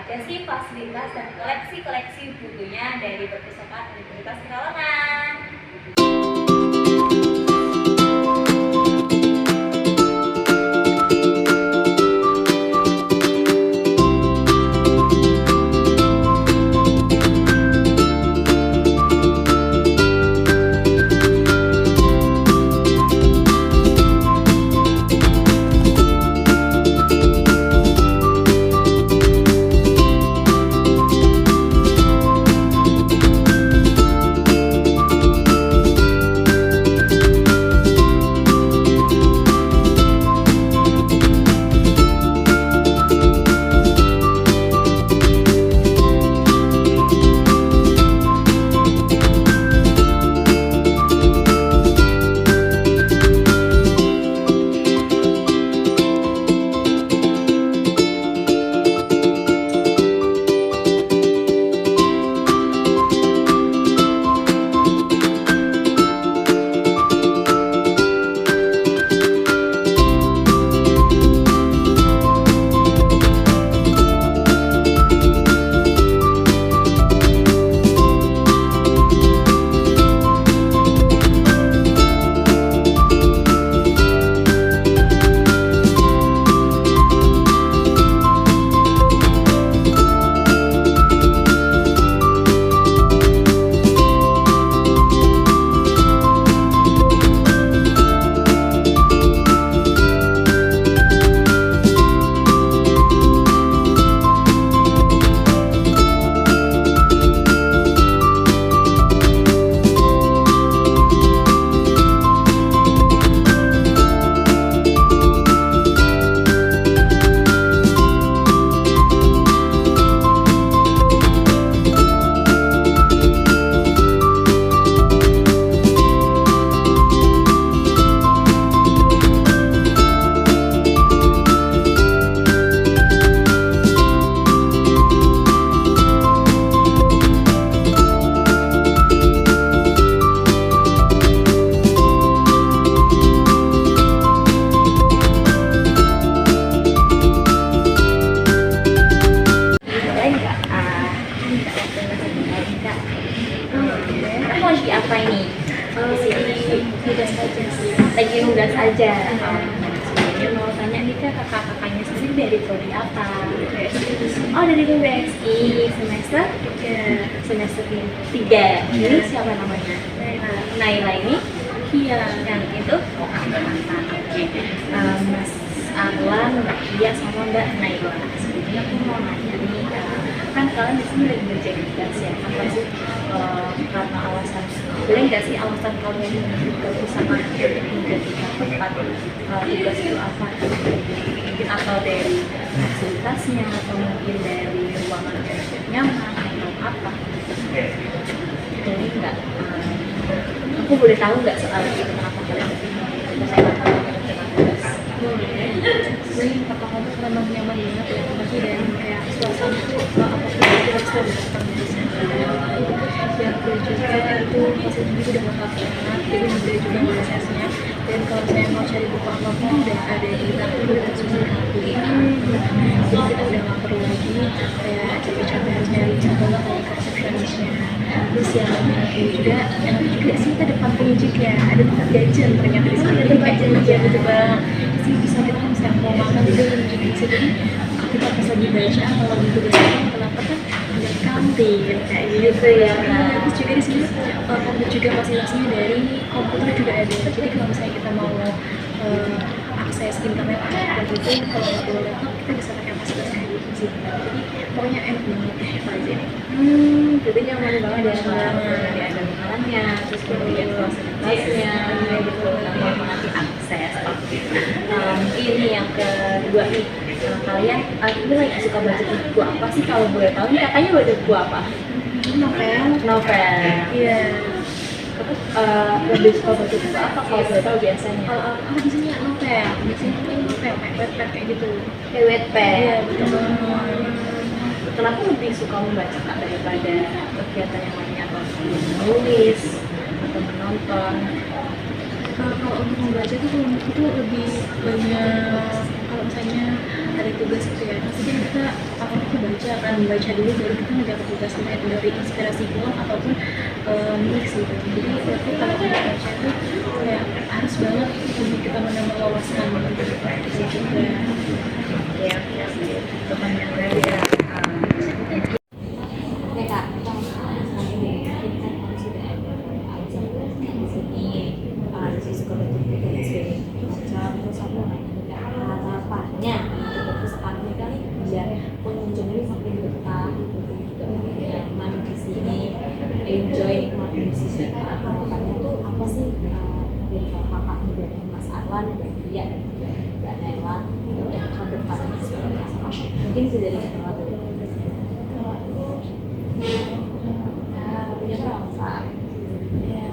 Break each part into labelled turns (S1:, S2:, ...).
S1: aja sih fasilitas dan koleksi-koleksi bukunya dari perpustakaan Universitas Pekalongan. Lagi apa ini? Lagi nugas aja. Sebenarnya mau tanya nih kak, kakak-kakaknya sendiri dari prodi apa? Oh dari BSI semester 3. Ini siapa namanya? Naila ini? Iya. Yang itu? Oh mantap. Oke. Mas Arlan, Mbak Kia sama Mbak Naila. Sebenarnya aku mau nanya nih, kan kalian di sini lagi ngerjain tugas ya? Apa sih? Karena alasan boleh nggak sih alasan kalian ke pusaka untuk menjadikan tempat tugas itu apa? Mungkin atau dari fasilitasnya atau mungkin dari ruangan yang nyaman atau apa? Boleh nggak? Aku boleh tahu nggak soal itu kenapa kalian
S2: Jadi pertama tuh memang nyaman banget ya, masih dan kayak suasana tuh apa sih kita bisa datang di sana. Yang kedua itu fasilitas udah lengkap banget, jadi mudah juga prosesnya. Dan kalau saya mau cari buku apapun udah ada di dapur dan susah hati. Jadi kita udah nggak perlu lagi kayak capek-capek harus nyari contoh kayak resepsionisnya. Terus yang juga enak juga sih kita depan penyidik ya, ada tempat jajan ternyata di sini ada tempat jajan gitu bang. Sih bisa kita kan bisa mau makan juga penyidik bisa, jadi kita pas lagi baca kalau gitu biasanya kenapa kan ada kantin kayak gitu ya. Terus juga di sini ada juga fasilitasnya dari komputer juga ada, jadi kalau misalnya kita mau akses internet dan itu kalau nggak bawa laptop kita bisa pakai fasilitas kayak gitu sih. Jadi pokoknya enak banget deh kalau di sini.
S1: Jadi nyaman banget ya, ada makanannya, terus kemudian fasilitasnya, gitu, mau nanti akses. Ini yang kedua nih, kalian ini lagi suka baca buku apa sih kalau boleh tahu? Ini katanya baca buku apa? Novel.
S2: Iya.
S1: Terus lebih suka baca buku apa kalau boleh tahu biasanya?
S2: Aku biasanya novel, biasanya novel kayak Wattpad kayak gitu.
S1: Kayak Wattpad.
S2: Iya betul.
S1: Kenapa lebih suka membaca Kak daripada kegiatan yang lainnya atau menulis atau menonton?
S2: Kalau untuk membaca tuh itu lebih banyak kalau misalnya ada tugas gitu ya, pasti kan kita apa baca dulu baru kita ngerjakan tugas kita itu dari inspirasi film ataupun nulis gitu. Jadi berarti kalau kita baca itu kayak harus banget untuk kita menambah wawasan gitu juga.
S1: Ya, itu kan yang dari Oke kak, kita ini kan sudah ada alasan di sini sisi kolektif macam terus aku nanya harapannya di perpustakaan ini kali biar pengunjung ini makin betah gitu juga nyaman di sini, enjoy nikmati di sini. Harapannya tuh apa sih dari kakak dari Mas Arlan dan dia dan juga Mbak Naila dan ke depannya seperti apa? Mungkin bisa dari kita dulu. Punya perasa ya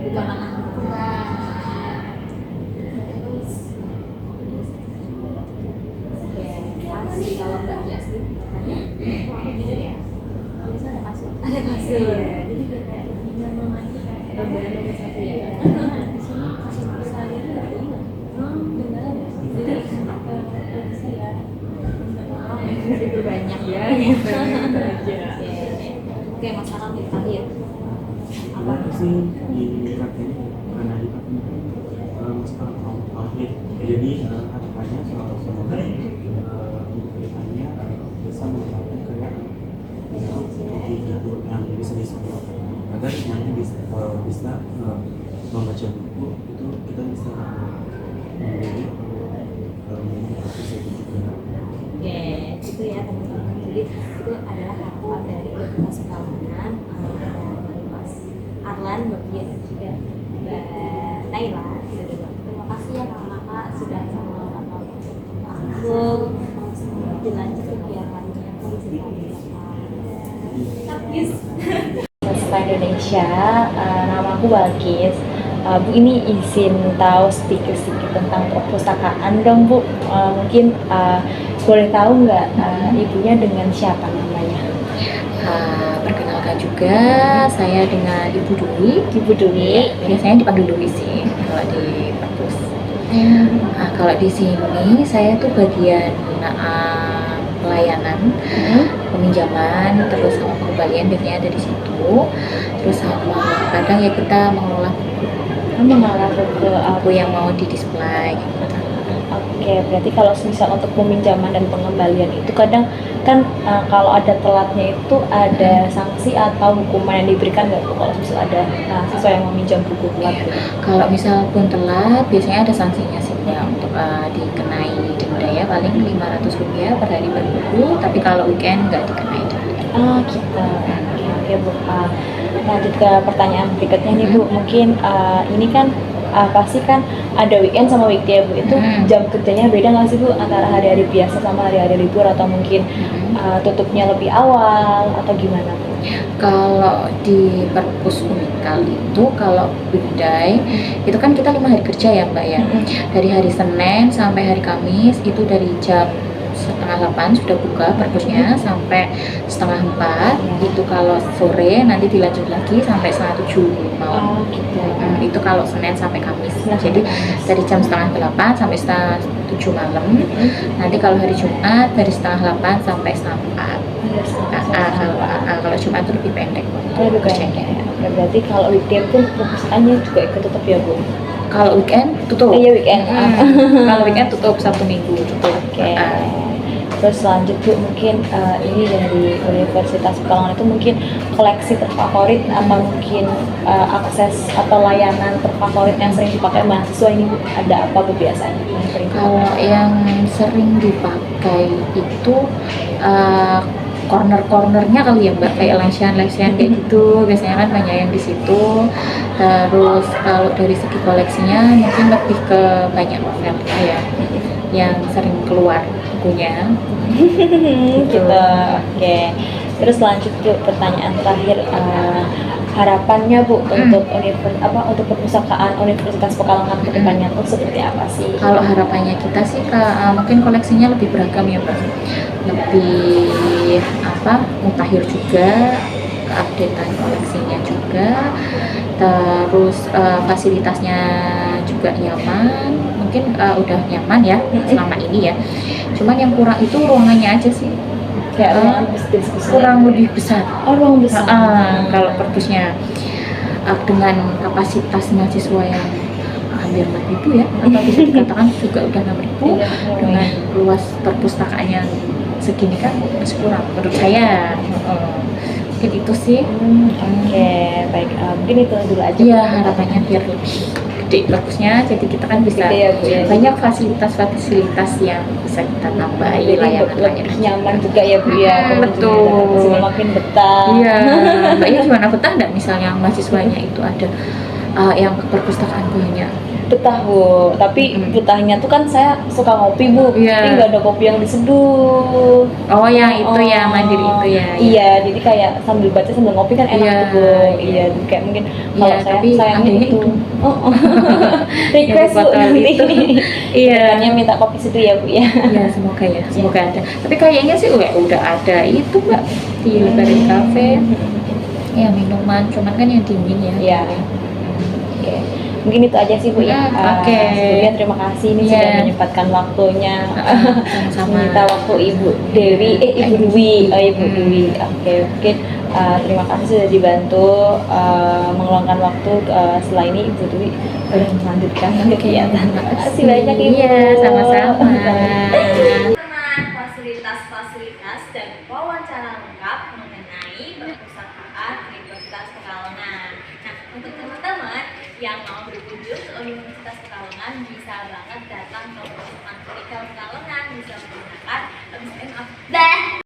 S1: bukan anak terus ya asli kalau nggak asli gitu ya biasa ada kasur jadi kayak nyaman lagi kayak gambaran nomor satu ya di sini kasur besar itu nggak ingat benar jadi saya itu banyak ya gitu aja. Oke, Mas Anam di terakhir apa
S3: sih di ini karena di masalah konflik jadi harapannya semoga kedepannya bisa mengembangkan kayak hidup yang bisa disebut agar nanti bisa membaca buku itu kita bisa menjadi proses itu juga.
S1: Oke, itu ya teman-teman. Jadi itu adalah harapan dari Universitas Pekalongan dari Mas Arlan, Mbak Pia dan juga Mbak Naila. Terima kasih ya kakak sudah sama aku. Dilanjut kegiatannya kondisi Selain Indonesia, namaku Balkis. Bu, ini izin tahu sedikit-sedikit tentang perpustakaan dong Bu. Mungkin boleh tahu nggak ibunya dengan siapa namanya?
S4: Perkenalkan juga, saya dengan Ibu Dwi.
S1: Ibu Dwi.
S4: Biasanya dipanggil Dwi sih kalau di perpus. Kalau di sini saya tuh bagian pelayanan, peminjaman, terus sama pengembalian biasanya ada di situ. Terus sama kadang ya kita mengelola buku yang mau di display gitu.
S1: Oke, berarti kalau misal untuk peminjaman dan pengembalian itu kadang kan kalau ada telatnya itu ada sanksi atau hukuman yang diberikan nggak Bu kalau misal ada siswa yang meminjam buku telat?
S4: Kalau misal pun telat biasanya ada sanksinya sih ya, untuk dikenai denda ya paling Rp500 per hari per buku, tapi kalau weekend nggak dikenai denda.
S1: Gitu. Oke Bu. Lanjut ke pertanyaan berikutnya nih Bu. Mungkin ini kan pasti kan ada weekend sama weekday Bu. Itu jam kerjanya beda nggak sih Bu antara hari-hari biasa sama hari-hari libur, atau mungkin tutupnya lebih awal atau gimana Bu?
S4: Kalau di perpus Unikal itu kalau weekday itu kan kita 5 hari kerja ya Mbak ya. Dari hari Senin sampai hari Kamis itu dari jam 7:30 sudah buka perpusnya sampai 3:30. Itu kalau sore nanti dilanjut lagi sampai 7:30 malam.
S1: Gitu.
S4: Itu kalau Senin sampai Kamis. Jadi dari jam 7:30 sampai 7:30 malam. Nanti kalau hari Jumat dari 7:30 sampai 4:30. Kalau Jumat itu lebih pendek.
S1: Lebih pendek. Ya, berarti kalau weekday pun perpustakaannya juga ikut tutup ya Bu?
S4: Kalau weekend tutup.
S1: Iya weekend.
S4: Kalau weekend tutup Sabtu Minggu tutup.
S1: Oke. Terus lanjut Bu, mungkin ini dari Universitas Pekalongan itu mungkin koleksi terfavorit apa mungkin akses atau layanan terfavorit yang sering dipakai mahasiswa ini Bu, ada apa Bu biasanya?
S4: Kalau yang sering dipakai itu corner-cornernya kali ya Mbak, kayak lesian-lesian kayak gitu biasanya kan banyak yang di situ. Terus kalau dari segi koleksinya mungkin lebih ke banyak novel ya yang sering keluar bukunya
S1: gitu. Oke. Terus lanjut Bu, pertanyaan terakhir, harapannya Bu untuk untuk perpustakaan Universitas Pekalongan ke depannya tuh seperti apa sih?
S4: Kalau harapannya kita sih mungkin koleksinya lebih beragam ya Mbak, lebih mutakhir juga, keupdatean koleksinya juga. juga, terus fasilitasnya juga nyaman, mungkin udah nyaman ya selama ini ya. Cuman yang kurang itu ruangannya aja sih,
S2: Kayak ruangan besar.
S4: kurang lebih besar.
S2: Oh, ruang besar.
S4: Kalau perpusnya dengan kapasitas mahasiswa yang hampir 4.000 ya, atau bisa dikatakan juga udah 6.000,
S2: Iya,
S4: dengan luas perpustakaan yang segini kan masih kurang menurut saya. Mungkin itu sih.
S2: Oke, baik. Mungkin itu dulu aja.
S4: Iya, harapannya biar lebih gede perpusnya, jadi kita kan bisa
S2: Gede ya, Bu, ya.
S4: banyak fasilitas-fasilitas yang bisa kita tambahi
S2: Jadi
S4: layanan
S2: lebih nyaman juga ya, Bu ya.
S4: Betul.
S2: Makin betah.
S4: Iya, mbaknya gimana, betah nggak misalnya mahasiswanya itu ada yang ke perpustakaan banyak?
S2: Betah, Bu. Tapi betahnya tuh kan saya suka ngopi, Bu.
S4: Iya.
S2: Tapi nggak ada kopi yang diseduh.
S4: Oh, yang itu ya, mandiri itu ya.
S2: Iya, jadi kayak sambil baca sambil ngopi kan enak
S4: Iya,
S2: tuh, Bu. Iya, kayak mungkin kalau
S4: Iya,
S2: saya
S4: tapi
S2: sayangnya
S4: adanya
S2: itu.
S4: itu.
S2: Request, Bu,
S4: botol
S2: nanti.
S4: itu. Iya.
S2: Makanya minta kopi seduh ya, Bu ya.
S4: Iya, semoga ya, semoga ada. Tapi kayaknya sih udah ada itu mbak di Lebaran Cafe. Ya minuman, cuman kan yang dingin ya.
S2: Iya. Oke. Mungkin itu aja sih, Bu ya.
S4: Oke.
S2: Sebelumnya terima kasih ini
S4: Iya.
S2: sudah menyempatkan waktunya.
S4: Sama-sama.
S2: Minta waktu Ibu Dewi, Ibu Dwi, Ibu Dwi. Oke, mungkin terima kasih sudah dibantu mengeluangkan waktu. Setelah ini Ibu Dwi boleh melanjutkan kegiatan. Terima kasih banyak Ibu.
S4: Iya, sama-sama.
S1: Teman, fasilitas-fasilitas dan wawancara lengkap mengenai perpustakaan Universitas Pekalongan. Nah, untuk teman-teman yang mau berkunjung ke Universitas Pekalongan bisa banget datang ke perpustakaan Pekalongan, bisa